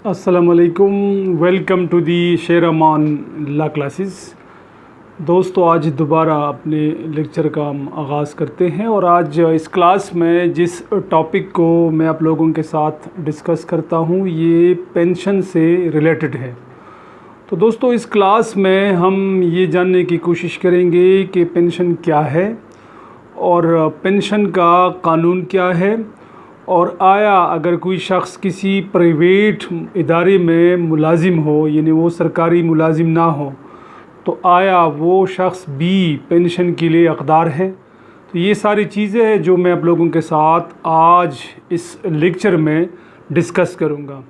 अस्सलामुअलैकुम, welcome to the Sheraman law classes. दोस्तों, आज दोबारा अपने लेक्चर का हम आगाज़ करते हैं और आज इस क्लास में जिस टॉपिक को मैं आप लोगों के साथ डिस्कस करता हूँ ये पेंशन से रिलेटेड है। तो दोस्तों, इस क्लास में हम ये जानने की कोशिश करेंगे कि पेंशन क्या है और पेंशन का कानून क्या है, और आया अगर कोई शख्स किसी प्राइवेट इदारे में मुलाजिम हो, यानी वो सरकारी मुलाजिम ना हो, तो आया वो शख्स भी पेंशन के लिए हकदार है। तो ये सारी चीज़ें हैं जो मैं आप लोगों के साथ आज इस लेक्चर में डिस्कस करूँगा।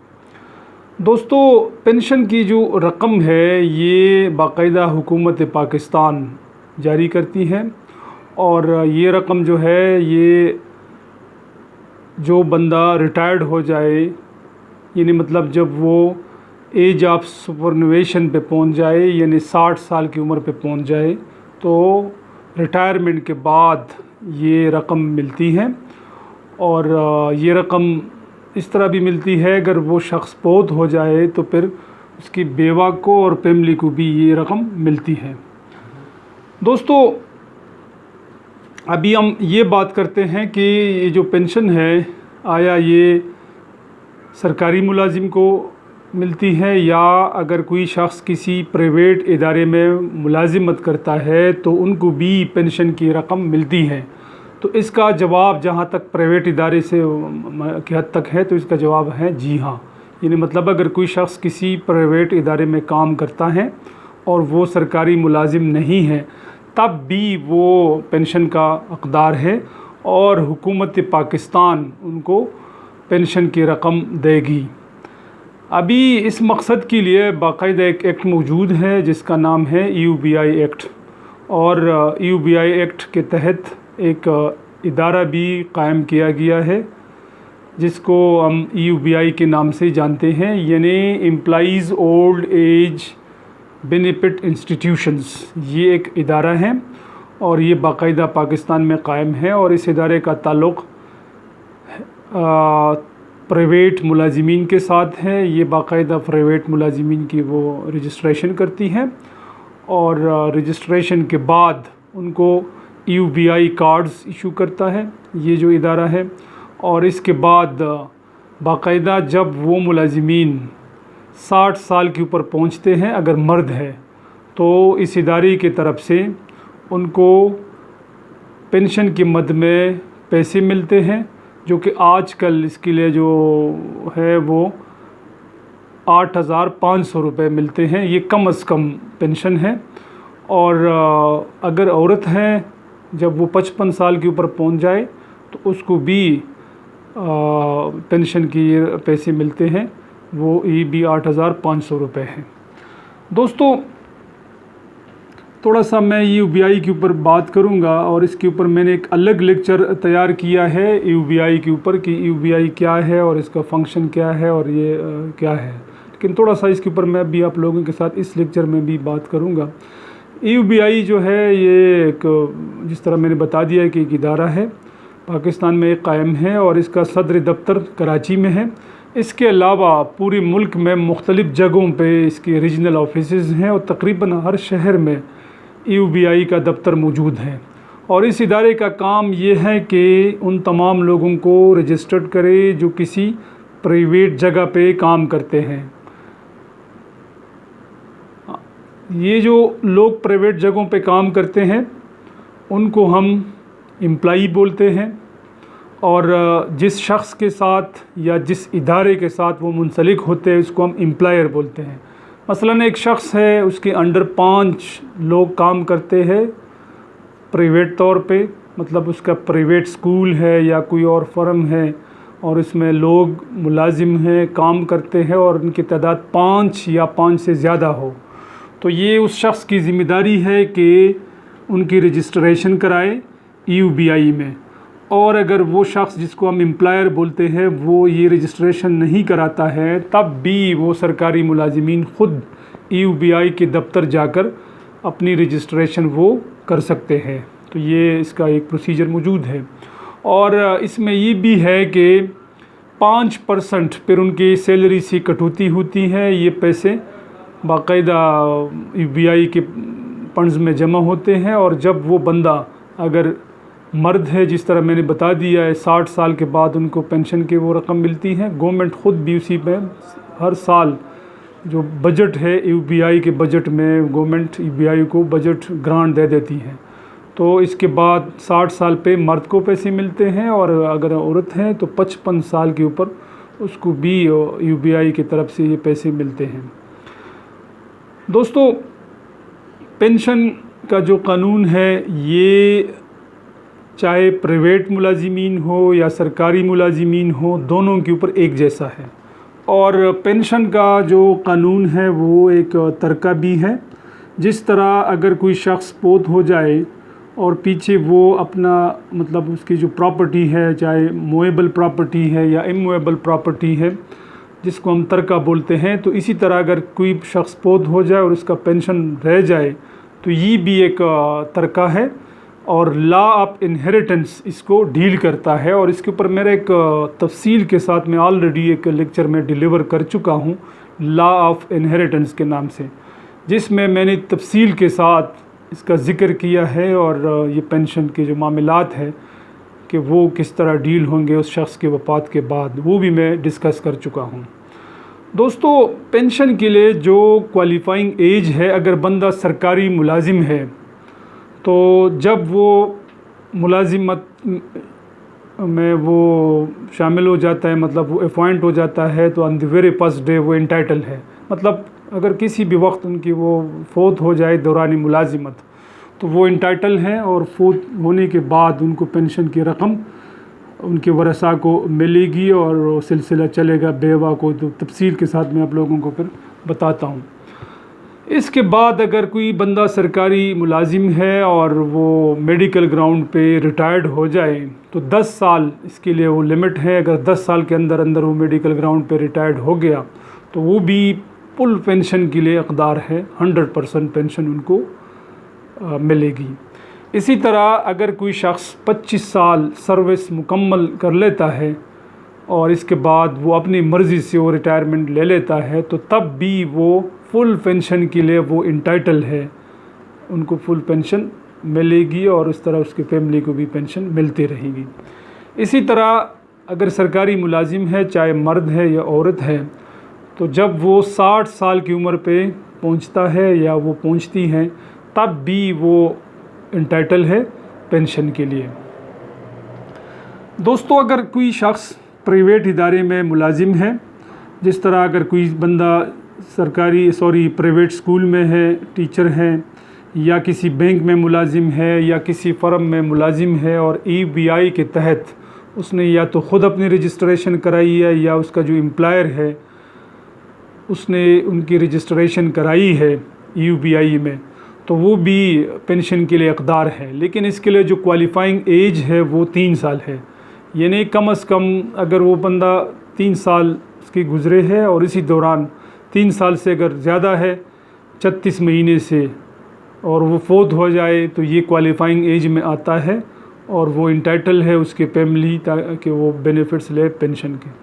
दोस्तों, पेंशन की जो रकम है ये बाकायदा हुकूमत पाकिस्तान जारी करती है, और ये रकम जो है ये जो बंदा रिटायर्ड हो जाए, यानी मतलब जब वो एज ऑफ सुपरनुवेशन पे पहुंच जाए, यानी 60 साल की उम्र पे पहुंच जाए, तो रिटायरमेंट के बाद ये रकम मिलती है। और ये रकम इस तरह भी मिलती है, अगर वो शख्स फौत हो जाए तो फिर उसकी बेवा को और फैमिली को भी ये रकम मिलती है। दोस्तों, अभी हम ये बात करते हैं कि ये जो पेंशन है, आया ये सरकारी मुलाजिम को मिलती है या अगर कोई शख्स किसी प्राइवेट इदारे में मुलाजिमत करता है तो उनको भी पेंशन की रकम मिलती है। तो इसका जवाब जहाँ तक प्राइवेट इदारे से की हद तक है तो इसका जवाब है जी हाँ। यानी मतलब अगर कोई शख्स किसी प्राइवेट इदारे में काम करता है और वो सरकारी मुलाजिम नहीं है, तब भी वो पेंशन का हकदार है और हुकूमत पाकिस्तान उनको पेंशन की रकम देगी। अभी इस मकसद के लिए बाकायदा एक एक्ट मौजूद है जिसका नाम है UBI एक्ट, और UBI एक्ट के तहत एक इदारा भी कायम किया गया है जिसको हम UBI के नाम से जानते हैं, यानी employees old age benefit institutions. ये एक इदारा है और ये बाकायदा पाकिस्तान में कायम है, और इस इदारे का ताल्लुक़ प्राइवेट मुलाजिमीन के साथ है। ये बाकायदा प्राइवेट मुलाजिमीन की वो रजिस्ट्रेशन करती हैं और रजिस्ट्रेशन के बाद उनको UBI कार्ड्स इशू करता है ये जो इदारा है। और इसके बाद बाकायदा जब वो मुलाजिमीन 60 साल के ऊपर पहुंचते हैं, अगर मर्द है, तो इस इदारे की तरफ से उनको पेंशन की मद में पैसे मिलते हैं, जो कि आजकल इसके लिए जो है वो 8,500 रुपये मिलते हैं। ये कम से कम पेंशन है। और अगर औरत है, जब वो 55 साल के ऊपर पहुंच जाए तो उसको भी पेंशन की पैसे मिलते हैं, वो ये भी 8,500 रुपये है। दोस्तों, थोड़ा सा मैं UBI के ऊपर बात करूंगा, और इसके ऊपर मैंने एक अलग लेक्चर तैयार किया है UBI के ऊपर कि UBI क्या है और इसका फंक्शन क्या है और ये क्या है। लेकिन थोड़ा सा इसके ऊपर मैं भी आप लोगों के साथ इस लेक्चर में भी बात करूंगा। UBI जो है ये एक, जिस तरह मैंने बता दिया है कि एक इदारा है, पाकिस्तान में एक कायम है और इसका सदर दफ्तर कराची में है। इसके अलावा पूरे मुल्क में मुख्तलिफ़ जगहों पे इसके रीजनल ऑफिसेज़ हैं और तकरीबन हर शहर में UBI का दफ्तर मौजूद है। और इस इदारे का काम ये है कि उन तमाम लोगों को रजिस्टर्ड करे जो किसी प्राइवेट जगह पे काम करते हैं। ये जो लोग प्राइवेट जगहों पे काम करते हैं उनको हम एम्प्लॉई बोलते हैं, और जिस शख्स के साथ या जिस इदारे के साथ वो मुंसलिक होते हैं उसको हम एम्प्लॉयर बोलते हैं। मसलन एक शख्स है, उसके अंडर 5 लोग काम करते हैं प्राइवेट तौर पे, मतलब उसका प्राइवेट स्कूल है या कोई और फर्म है और इसमें लोग मुलाजिम हैं, काम करते हैं, और उनकी तादाद 5 या 5 से ज़्यादा हो, तो ये उस शख्स की ज़िम्मेदारी है कि उनकी रजिस्ट्रेशन कराए UBI में। और अगर वो शख्स जिसको हम एम्प्लॉयर बोलते हैं वो ये रजिस्ट्रेशन नहीं कराता है, तब भी वो सरकारी मुलाजिमीन ख़ुद UBI के दफ्तर जाकर अपनी रजिस्ट्रेशन वो कर सकते हैं। तो ये इसका एक प्रोसीजर मौजूद है। और इसमें ये भी है कि 5% फिर उनकी सैलरी से कटौती होती है। ये पैसे बाकायदा यूबीआई के फंड्स में जमा होते हैं, और जब वो बंदा अगर मर्द है, जिस तरह मैंने बता दिया है, 60 साल के बाद उनको पेंशन की वो रकम मिलती है। गवर्नमेंट ख़ुद भी उसी में हर साल जो बजट है यूबीआई के बजट में गवर्नमेंट यूबीआई को बजट ग्रांट दे देती है। तो इसके बाद 60 साल पे मर्द को पैसे मिलते हैं, और अगर औरत है तो 55 साल के ऊपर उसको भी यूबीआई की तरफ से ये पैसे मिलते हैं। दोस्तों, पेंशन का जो कानून है ये चाहे प्राइवेट मुलाजिमीन हो या सरकारी मुलाजिमीन हो, दोनों के ऊपर एक जैसा है। और पेंशन का जो कानून है वो एक तरका भी है। जिस तरह अगर कोई शख्स फोत हो जाए और पीछे वो अपना मतलब उसकी जो प्रॉपर्टी है, चाहे मूवेबल प्रॉपर्टी है या इमूवेबल प्रॉपर्टी है, जिसको हम तरका बोलते हैं, तो इसी तरह अगर कोई शख्स फोत हो जाए और उसका पेंशन रह जाए तो ये भी एक तरका है, और लॉ ऑफ इनहेरिटेंस इसको डील करता है। और इसके ऊपर मेरा एक तफसील के साथ मैं ऑलरेडी एक लेक्चर में डिलीवर कर चुका हूँ, लॉ ऑफ इनहेरिटेंस के नाम से, जिसमें मैंने तफसील के साथ इसका ज़िक्र किया है, और ये पेंशन के जो मामलात है कि वो किस तरह डील होंगे उस शख्स के वफ़ात के बाद, वो भी मैं डिस्कस कर चुका हूँ। दोस्तों, पेंशन के लिए जो क्वालिफाइंग एज है, अगर बंदा सरकारी मुलाजिम है तो जब वो मुलाजिमत में वो शामिल हो जाता है, मतलब वो अपॉइंट हो जाता है, तो on the very first day वो इंटाइटल है। मतलब अगर किसी भी वक्त उनकी वो फोत हो जाए दौरानी मुलाजिमत, तो वो इंटाइटल हैं, और फोत होने के बाद उनको पेंशन की रकम उनके वरसा को मिलेगी और वो सिलसिला चलेगा बेवा को। तो तफसील के साथ मैं आप लोगों को फिर बताता हूँ। इसके बाद अगर कोई बंदा सरकारी मुलाजिम है और वो मेडिकल ग्राउंड पे रिटायर्ड हो जाए, तो 10 साल इसके लिए वो लिमिट है। अगर 10 साल के अंदर अंदर वो मेडिकल ग्राउंड पे रिटायर्ड हो गया तो वो भी फुल पेंशन के लिए हकदार है, 100% पेंशन उनको मिलेगी। इसी तरह अगर कोई शख्स 25 साल सर्विस मुकम्मल कर लेता है और इसके बाद वो अपनी मर्ज़ी से वो रिटायरमेंट ले लेता है, तो तब भी वो फुल पेंशन के लिए वो इंटाइटल है, उनको फुल पेंशन मिलेगी, और इस तरह उसकी फैमिली को भी पेंशन मिलती रहेगी। इसी तरह अगर सरकारी मुलाजिम है, चाहे मर्द है या औरत है, तो जब वो 60 साल की उम्र पे पहुंचता है या वो पहुंचती हैं, तब भी वो इंटाइटल है पेंशन के लिए। दोस्तों, अगर कोई शख्स प्राइवेट इदारे में मुलाजिम है, जिस तरह अगर कोई बंदा प्राइवेट स्कूल में है, टीचर है, या किसी बैंक में मुलाजिम है, या किसी फर्म में मुलाजिम है, और यूबीआई के तहत उसने या तो ख़ुद अपनी रजिस्ट्रेशन कराई है या उसका जो एम्प्लॉयर है उसने उनकी रजिस्ट्रेशन कराई है यूबीआई में, तो वो भी पेंशन के लिए हकदार है। लेकिन इसके लिए जो क्वालिफाइंग एज है वो 3 साल है, यानी कम से कम अगर वो बंदा 3 साल उसके गुज़रे है और इसी दौरान 3 साल से अगर ज़्यादा है 36 महीने से, और वो फोत हो जाए, तो ये क्वालिफाइंग एज में आता है और वो इंटाइटल है उसके फैमिली ताकि वो बेनिफिट्स ले पेंशन के।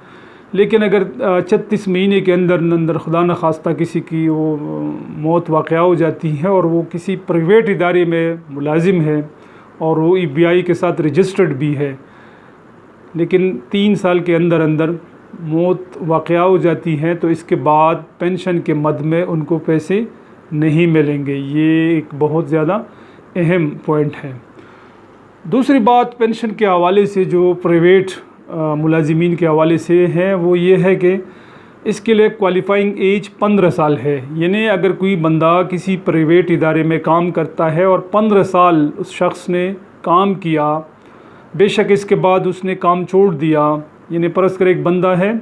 लेकिन अगर 36 महीने के अंदर खुदा न खास्ता किसी की वो मौत वाक़या हो जाती है और वो किसी प्राइवेट इदारे में मुलाजिम है और वो यूबीआई के साथ रजिस्टर्ड भी है, लेकिन 3 साल के अंदर मौत वाक़या हो जाती है, तो इसके बाद पेंशन के मद में उनको पैसे नहीं मिलेंगे। ये एक बहुत ज़्यादा अहम पॉइंट है। दूसरी बात पेंशन के हवाले से जो प्राइवेट मुलाजिमीन के हवाले से है वो ये है कि इसके लिए क्वालिफाइंग एज 15 साल है। यानी अगर कोई बंदा किसी प्राइवेट इदारे में काम करता है और 15 साल उस शख्स ने काम किया, बेशक इसके बाद उसने काम छोड़ दिया, यानी परस कर एक बंदा है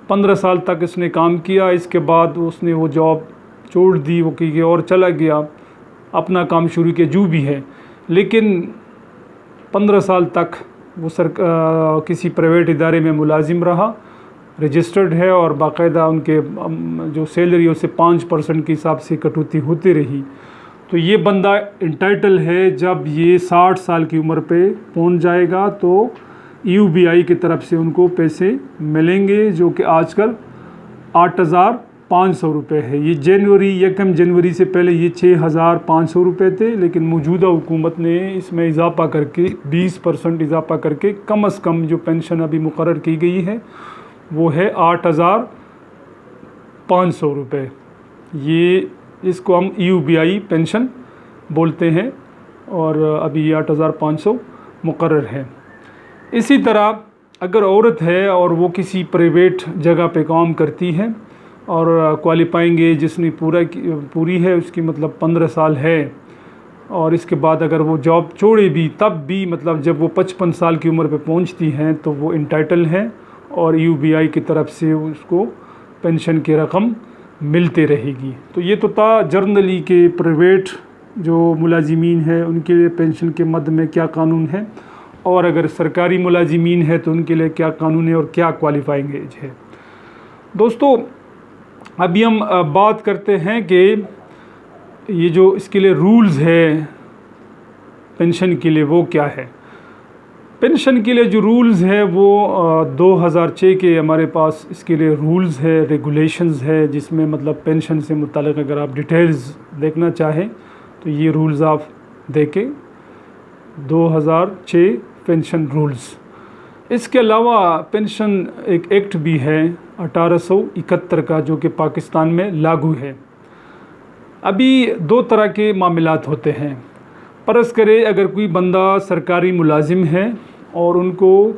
15 साल तक इसने काम किया, इसके बाद उसने वो जॉब छोड़ दी, वो कहीं और चला गया, अपना काम शुरू किया, जो भी है, लेकिन 15 साल तक वो किसी प्राइवेट इदारे में मुलाजिम रहा, रजिस्टर्ड है और बाकायदा उनके जो सैलरी उससे 5% के हिसाब से कटौती होती रही, तो ये बंदा इंटाइटल है। जब ये 60 साल की उम्र पे पहुंच जाएगा तो यूबीआई की तरफ से उनको पैसे मिलेंगे, जो कि आजकल 8,500 रुपये है। ये जनवरी 1 जनवरी से पहले ये 6,500 रुपये थे, लेकिन मौजूदा हुकूमत ने इसमें इजाफ़ा करके 20% इजाफ़ा करके कम से कम जो पेंशन अभी मुकर्रर की गई है वो है 8,500 रुपये। ये इसको हम यूबीआई पेंशन बोलते हैं और अभी 8,500 मुकर्रर है। इसी तरह अगर औरत है और वो किसी प्राइवेट जगह पे काम करती है और क्वालिफाइंग एज जिसने पूरी है, उसकी मतलब 15 साल है, और इसके बाद अगर वो जॉब छोड़े भी तब भी मतलब जब वो 55 साल की उम्र पे पहुंचती हैं तो वो इंटाइटल है और यूबीआई की तरफ से उसको पेंशन की रकम मिलते रहेगी। तो ये तो था जर्नली के प्राइवेट जो मुलाजिमीन है उनके लिए पेंशन के मद में क्या कानून है, और अगर सरकारी मुलाजिमीन है तो उनके लिए क्या कानून है और क्या क्वालिफाइंग एज है। दोस्तों, अभी हम बात करते हैं कि ये जो इसके लिए रूल्स है पेंशन के लिए वो क्या है। पेंशन के लिए जो रूल्स है वो 2006 के हमारे पास इसके लिए रूल्स है, रेगुलेशंस है, जिसमें मतलब पेंशन से मुताल्लिक़ अगर आप डिटेल्स देखना चाहें तो ये रूल्स आप देखें, 2006 पेंशन रूल्स। इसके अलावा पेंशन एक एक्ट भी है 1871 का, जो कि पाकिस्तान में लागू है। अभी दो तरह के मामलात होते हैं। फ़र्ज़ करें अगर कोई बंदा सरकारी मुलाजिम है और उनको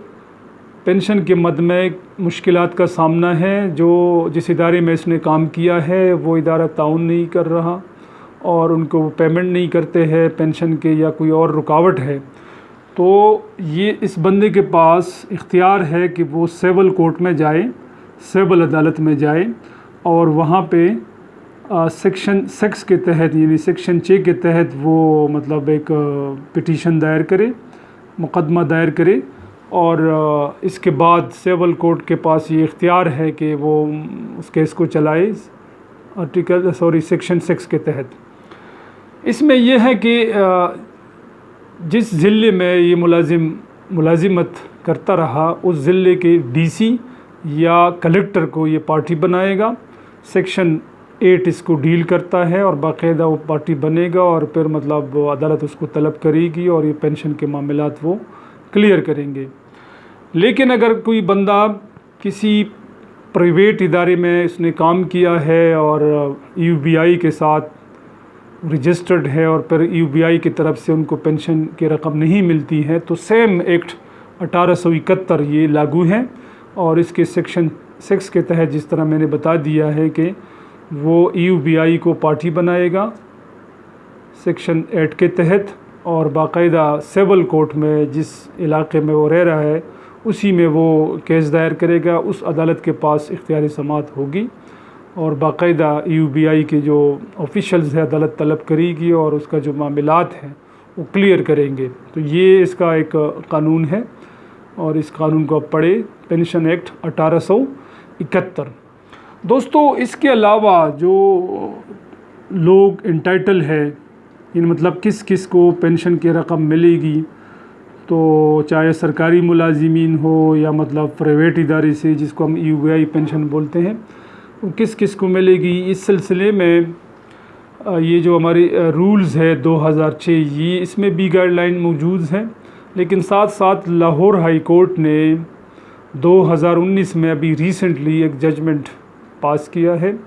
पेंशन के मद में मुश्किलात का सामना है, जो जिस इदारे में इसने काम किया है वो इदारा ताउन नहीं कर रहा और उनको पेमेंट नहीं करते हैं पेंशन के, या कोई और रुकावट है, तो ये इस बंदे के पास इख्तियार है कि वो सिविल कोर्ट में जाए, सिविल अदालत में जाए और वहाँ पे सेक्शन 6 के तहत यानी सेक्शन 6 के तहत वो मतलब एक पिटीशन दायर करे, मुकदमा दायर करे, और इसके बाद सिविल कोर्ट के पास ये इख्तियार है कि वो उस केस को चलाए सेक्शन 6 के तहत। इसमें यह है कि जिस ज़िले में ये मुलाजिमत करता रहा उस ज़िले के डीसी या कलेक्टर को ये पार्टी बनाएगा। सेक्शन 8 इसको डील करता है और बाकायदा वो पार्टी बनेगा और फिर मतलब अदालत उसको तलब करेगी और ये पेंशन के मामलात वो क्लियर करेंगे। लेकिन अगर कोई बंदा किसी प्राइवेट इदारे में उसने काम किया है और यूबीआई के साथ रजिस्टर्ड है और फिर यूबीआई की तरफ से उनको पेंशन की रकम नहीं मिलती है, तो सेम एक्ट 1871 ये लागू है और इसके सेक्शन 6 के तहत जिस तरह मैंने बता दिया है कि वो यूबीआई को पार्टी बनाएगा सेक्शन 8 के तहत, और बाकायदा सिविल कोर्ट में जिस इलाके में वो रह रहा है उसी में वो केस दायर करेगा। उस अदालत के पास इख्तियारी समाअत होगी और बाकायदा यूबीआई के जो ऑफिशल्स है अदालत तलब करेगी और उसका जो मामलात हैं वो क्लियर करेंगे। तो ये इसका एक कानून है और इस कानून को आप पढ़े, पेंशन एक्ट 1871। दोस्तों, इसके अलावा जो लोग इंटाइटल है, इन मतलब किस किस को पेंशन की रकम मिलेगी, तो चाहे सरकारी मुलाजिमीन हो या मतलब प्राइवेट इदारे से जिसको हम यूबीआई पेंशन बोलते हैं, वो किस किस को मिलेगी, इस सिलसिले में ये जो हमारे रूल्स है 2006 ये इसमें भी गाइडलाइन मौजूद हैं। लेकिन साथ साथ लाहौर हाई कोर्ट ने 2019 में अभी रिसेंटली एक जजमेंट पास किया है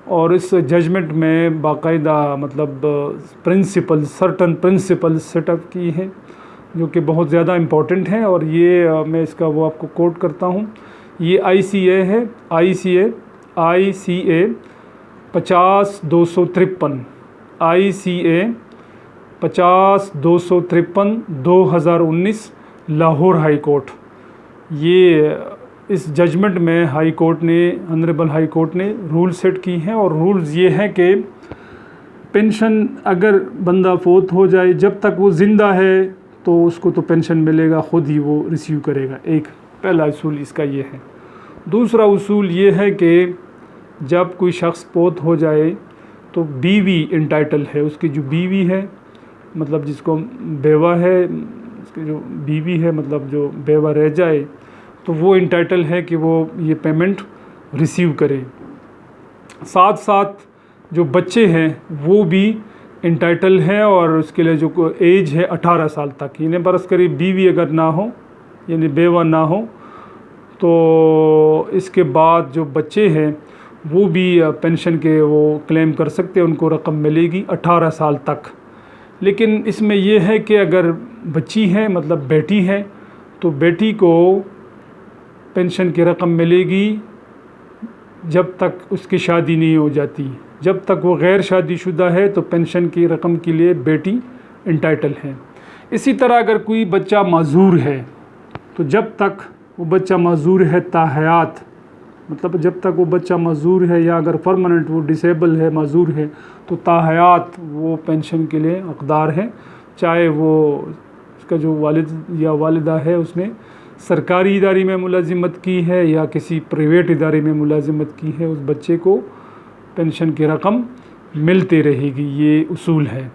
और इस जजमेंट में बाकायदा मतलब सर्टन प्रिंसिपल सेटअप की हैं जो कि बहुत ज़्यादा इम्पोर्टेंट हैं। और ये मैं इसका वो आपको कोट करता हूँ। ये ICA है, ICA 50-253, ICA 50-253 2019 Lahore high court. ये इस जजमेंट में हाई कोर्ट ने, ऑनरेबल हाई कोर्ट ने रूल सेट की हैं और रूल्स ये हैं कि पेंशन अगर बंदा फोत हो जाए, जब तक वो ज़िंदा है तो उसको तो पेंशन मिलेगा, ख़ुद ही वो रिसीव करेगा। एक पहला उसूल इसका ये है। दूसरा उसूल ये है कि जब कोई शख्स फोत हो जाए तो बीवी इंटाइटल है, उसकी जो बीवी है मतलब जिसको बेवा है, उसकी जो बीवी है मतलब जो बेवा रह जाए तो वो इंटाइटल है कि वो ये पेमेंट रिसीव करे। साथ साथ जो बच्चे हैं वो भी इंटाइटल हैं और उसके लिए जो एज है 18 साल तक, यानी बरस करीब बीवी अगर ना हो यानी बेवा ना हो तो इसके बाद जो बच्चे हैं वो भी पेंशन के वो क्लेम कर सकते हैं, उनको रकम मिलेगी 18 साल तक। लेकिन इसमें ये है कि अगर बच्ची है मतलब बेटी है तो बेटी को पेंशन की रकम मिलेगी जब तक उसकी शादी नहीं हो जाती। जब तक वो गैर शादीशुदा है तो पेंशन की रकम के लिए बेटी इंटाइटल है। इसी तरह अगर कोई बच्चा माजूर है तो जब तक वो बच्चा माजूर है ताहयात, मतलब जब तक वो बच्चा माजूर है या अगर परमानेंट वो डिसेबल है माजूर है तो ताहयात वो पेंशन के लिए हकदार है, चाहे वो उसका जो वालिद या वालिदा है उसने सरकारी इदारे में मुलाजिमत की है या किसी प्राइवेट इदारे में मुलाजिमत की है, उस बच्चे को पेंशन की रकम मिलती रहेगी। ये उसूल है।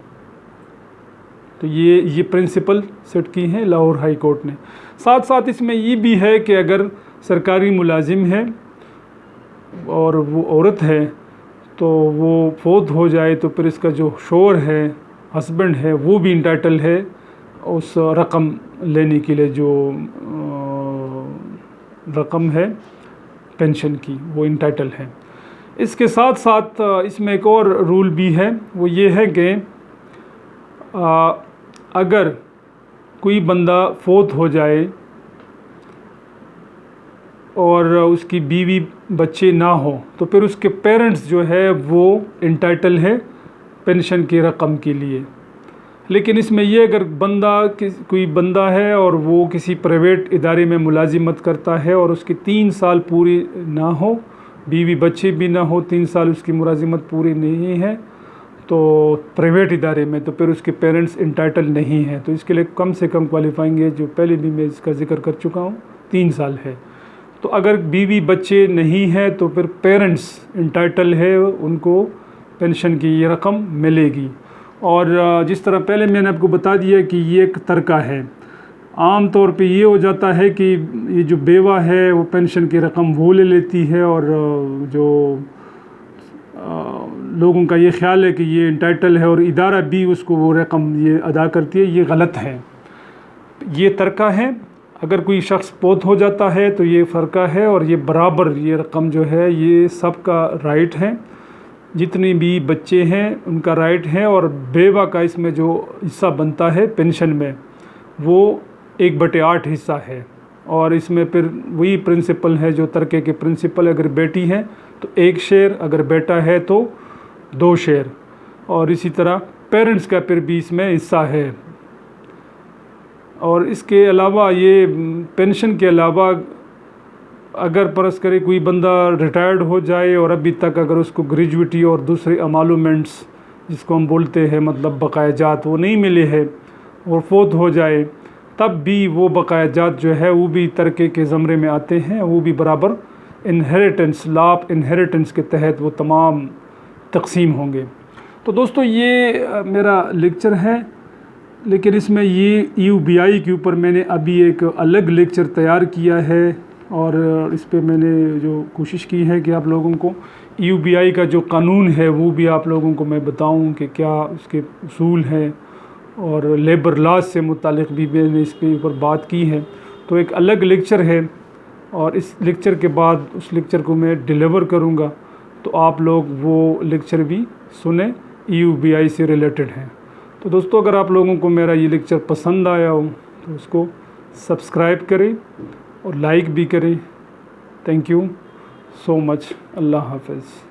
तो ये प्रिंसिपल सेट की हैं लाहौर हाई कोर्ट ने। साथ साथ इसमें ये भी है कि अगर सरकारी मुलाजिम है और वो औरत है तो वो फौत हो जाए तो फिर इसका जो शोहर है हस्बैंड है वो भी इंटाइटल है उस रकम लेने के लिए, जो रकम है पेंशन की वो इंटाइटल है। इसके साथ साथ इसमें एक और रूल भी है, वो ये है कि अगर कोई बंदा फौत हो जाए और उसकी बीवी बच्चे ना हो तो फिर उसके पेरेंट्स जो है वो इंटाइटल है पेंशन की रकम के लिए। लेकिन इसमें ये अगर कोई बंदा है और वो किसी प्राइवेट इदारे में मुलाजिमत करता है और उसके 3 साल पूरी ना हो, बीवी बच्चे भी ना हो, 3 साल उसकी मुलाजिमत पूरी नहीं है तो प्राइवेट इदारे में, तो फिर उसके पेरेंट्स इंटाइटल नहीं हैं। तो इसके लिए कम से कम क्वालिफाइंग एज जो पहले भी मैं इसका जिक्र कर चुका हूँ 3 साल है। तो अगर बीवी बच्चे नहीं है तो फिर पेरेंट्स इंटाइटल है, उनको पेंशन की ये रकम मिलेगी। और जिस तरह पहले मैंने आपको बता दिया कि ये एक तर्का है, आम तौर पे ये हो जाता है कि ये जो बेवा है वो पेंशन की रकम वो ले लेती है और जो लोगों का ये ख्याल है कि ये इंटाइटल है और इदारा भी उसको वो रकम ये अदा करती है, ये गलत है। ये तर्का है। अगर कोई शख्स फौत हो जाता है तो ये फ़र्का है और ये बराबर ये रकम जो है ये सबका राइट है, जितने भी बच्चे हैं उनका राइट है। और बेवा का इसमें जो हिस्सा बनता है पेंशन में वो 1/8 हिस्सा है। और इसमें फिर वही प्रिंसिपल है जो तर्के के प्रिंसिपल, अगर बेटी है तो 1 शेयर, अगर बेटा है तो 2 शेयर। और इसी तरह पेरेंट्स का फिर भी इसमें हिस्सा है। और इसके अलावा ये पेंशन के अलावा अगर परस करे कोई बंदा रिटायर्ड हो जाए और अभी तक अगर उसको ग्रेजुएटी और दूसरे अमालूमेंट्स जिसको हम बोलते हैं मतलब बकायाजात वो नहीं मिले हैं और फौत हो जाए, तब भी वो बकायाजात जो है वो भी तर्के के ज़मरे में आते हैं, वो भी बराबर इनहेरिटेंस लॉ ऑफ इनहेरिटेंस के तहत वो तमाम तकसीम होंगे। तो दोस्तों ये मेरा लेक्चर है, लेकिन इसमें ये EUBI के ऊपर मैंने अभी एक अलग लेक्चर तैयार किया है और इस पे मैंने जो कोशिश की है कि आप लोगों को EUBI का जो कानून है वो भी आप लोगों को मैं बताऊं कि क्या उसके उसूल हैं, और लेबर लॉ से मुतालिक भी मैंने इसके ऊपर बात की है। तो एक अलग लेक्चर है और इस लेक्चर के बाद उस लेक्चर को मैं डिलीवर करूँगा, तो आप लोग वो लेक्चर भी सुने, EUBI से रिलेटेड हैं। तो दोस्तों अगर आप लोगों को मेरा ये लेक्चर पसंद आया हो तो उसको सब्सक्राइब करें और लाइक भी करें। Thank you so much. अल्लाह हाफ़िज़।